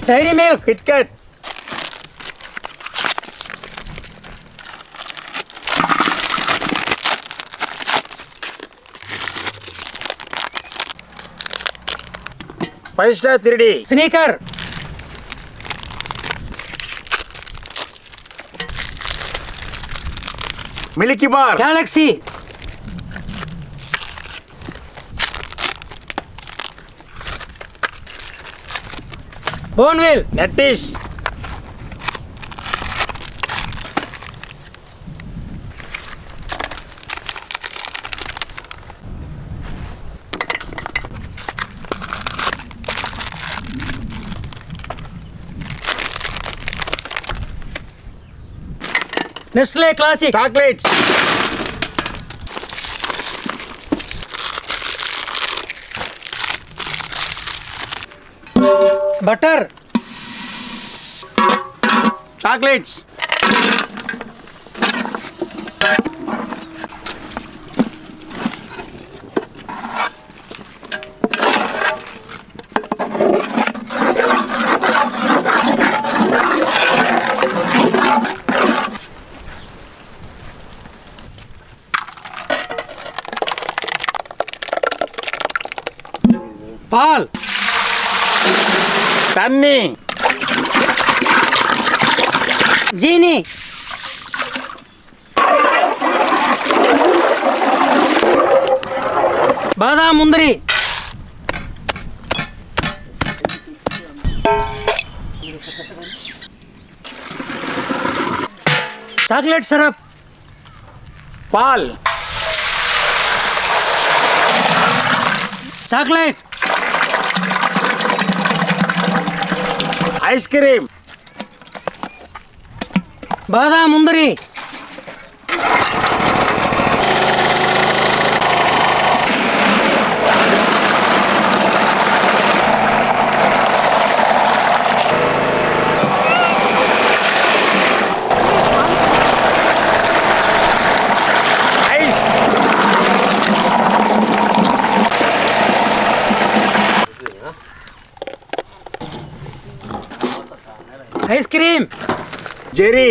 dairy Milk, Kit Kat, Five Star 3D, Snicker, Milky Bar, Galaxy, Bournville, Nutties, Nestle Classic, chocolates, butter, chocolates, పాల్, సన్నీ, జీనీ, బాదాం ముందరి, chocolate syrup, పాల్, chocolate, ice cream, బాదాం ముందరి, ఐస్, ఐస్ క్రీమ్, జెరీ,